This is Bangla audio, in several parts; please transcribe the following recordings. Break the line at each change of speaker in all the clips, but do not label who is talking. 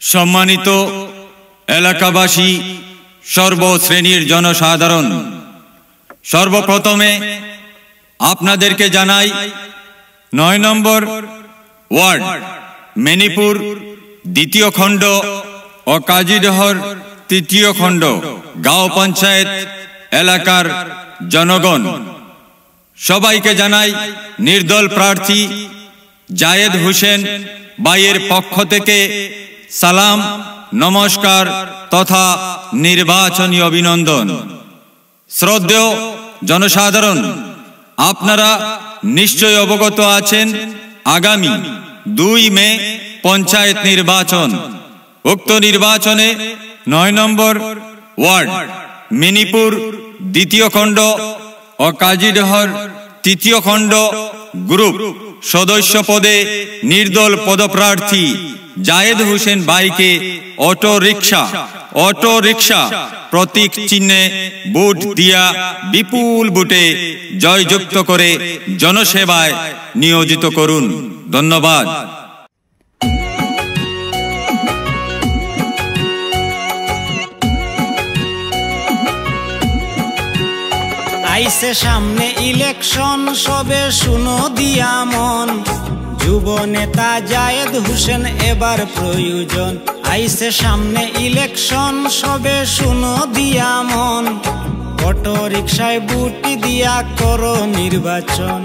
সম্মানিত এলাকাবাসী, সর্বশ্রেণীর জনসাধারণ, সর্বপ্রথমে আপনাদেরকে জানাই ৯ নম্বর ওয়ার্ড মেনিপুর দ্বিতীয় খণ্ড ও কাজীডহর তৃতীয় খণ্ড গাঁও পঞ্চায়েত এলাকার জনগণ সবাইকে জানাই নির্দল প্রার্থী জায়েদ হোসেন ভাইয়ের পক্ষ থেকে সালাম, নমস্কার তথা নির্বাচনী অভিনন্দন। শ্রদ্ধেয় জনসাধারণ, আপনারা নিশ্চয় অবগত আছেন আগামী ২ মে পঞ্চায়েত নির্বাচন। উক্ত নির্বাচনে ৯ নম্বর ওয়ার্ড মেনিপুর দ্বিতীয় খণ্ড ও কাজীডহর তৃতীয় খণ্ড গ্রুপ সদস্য পদে নির্দল পদপ্রার্থী জায়েদ হোসেন ভাইকে অটো রিকশা প্রতীক চিহ্নে ভোট দিয়া বিপুল ভোটে জয়যুক্ত করে জনসেবায় নিয়োজিত করুন। ধন্যবাদ।
আইছে সামনে ইলেকশন, সবে শুনো দিয়া মন, যুব নেতা জায়েদ হোসেন এবার প্রয়োজন। আইছে সামনে ইলেকশন, সবে শুনো দিয়া মন, অটো রিকশায় বুটি দিয়া করো নির্বাচন।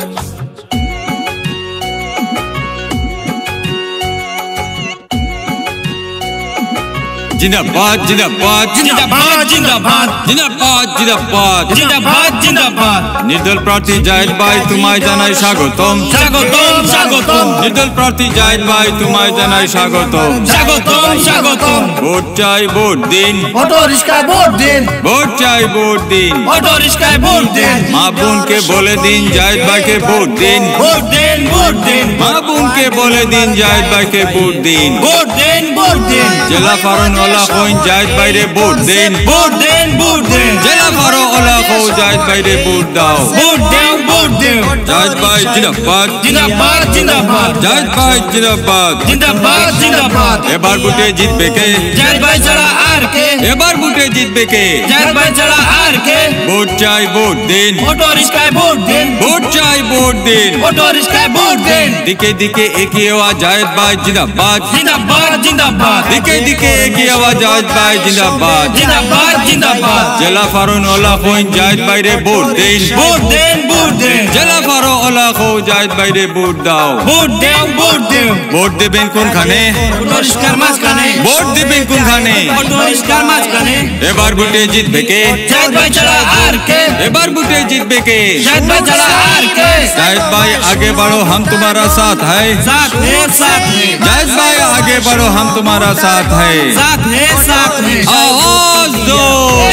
জিন্দাবাদ জিন্দাবাদ জিন্দাবাদ জিন্দাবাদ জিন্দাবাদ জিন্দাবাদ জিন্দাবাদ জিন্দাবাদ। নির্দল প্রার্থী জায়েদ ভাই তোমায় জানাই স্বাগতম স্বাগতম স্বাগতম। নির্দল প্রার্থী জায়েদ ভাই তোমায় জানাই স্বাগতম স্বাগতম স্বাগতম। ভোট চাই ভোট দিন,
অটো রিকশায় ভোট দিন,
ভোট চাই ভোট দিন,
অটো রিকশায় ভোট দিন।
মা বোনকে বলে দিন জায়েদ ভাইকে ভোট দিন,
ভোট দিন, ভোট দিন।
মা বোনকে বলে দিন জায়েদ ভাইকে ভোট দিন,
ভোট দিন, ভোট দিন।
জেলা ফারুন ওলা কইন জায়েদ ভাইরে ভোট দিন,
ভোট দিন, ভোট দিন।
জেলা ফারো ওলা কো জায়েদ ভাইরে ভোট দাও,
ভোট দিন, ভোট দিন।
জায়েদ ভাই জিন্দাবাদ
জিন্দাবাদ, জিন্দাবাদ।
জায়েদ ভাই জিন্দাবাদ
জিন্দাবাদ, জিন্দাবাদ।
এবার ভোটে জিতবে কে?
জায়েদ ভাই ছাড়া আর কে?
এবার ভোটে জিতবে কে?
জায়েদ ভাই ছাড়া আর কে?
ভোট চাই ভোট দিন,
অটো রিকশায় ভোট দিন,
ভোট চাই ভোট দিন।
অটো রিকশায় ভোট দিন।
দিকে দিকে এগিয়ে আওয়াজ জায়েদ ভাই জিন্দাবাদ,
জিন্দাবাদ, জিন্দাবাদ।
দিকে দিকে এগিয়ে আওয়াজ জায়েদ ভাই জিন্দাবাদ,
জিন্দাবাদ, জিন্দাবাদ।
জেলা ফারুন ওলা কইন জায়েদ ভাইরে ভোট দিন,
ভোট দিন, ভোট দিন।
জেলা ফারো ওলা কো জায়েদ ভাইরে ভোট দাও।
ভোট দিন, ভোট দিন।
ভোট দেবেন কোনখানে?
অটো রিকশার মাঝখানে।
ভোট দেবেন কোনখানে?
অটো রিকশার মাঝখানে।
এবার ভোটে জিতবে কে?
জায়েদ ভাই ছাড়া আর কে?
এবার ভোটে জিতবে কে?
জায়েদ ভাই ছাড়া আর কে?
जायद भाई आगे बढ़ो हम तुम्हारा साथ है,
साथ है, साथ है।
जायद भाई आगे बढ़ो हम तुम्हारा साथ है।
साथ है, साथ है।
आवाज दो,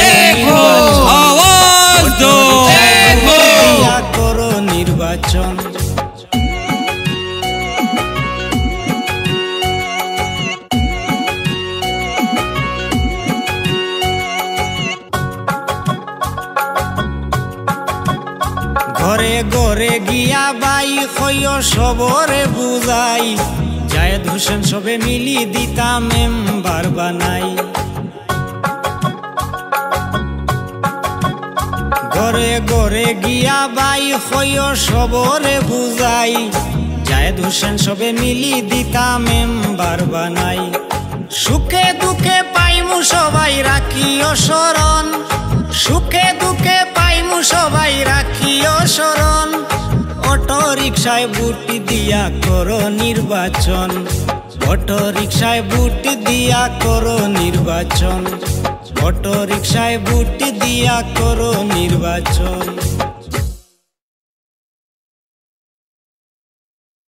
एक हो,
आवाज दो।
एक हो।
দিয়া করো নির্বাচন। ঘরে ঘরে গিয়া বাই কইও সবরে বুঝাই, জায়েদ হোসেন সবে মিলি দিতা মেম্বার বানাই। ঘরে ঘরে গিয়া বাই কইও সবরে বুঝাই, জায়েদ হোসেন সবে মিলি দিতা মেম্বার বানাই। সুখে দুঃখে পাইমু সবাই রাখিও শরণ, সুখে দুঃখে পাইমু সবাই রাখিও শরণ। অটো রিকশায় বুটি দিয়া করো নির্বাচন, অটো রিকশায় বুটি দিয়া করো নির্বাচন, অটো রিকশায় বুটি দিয়া করো নির্বাচন।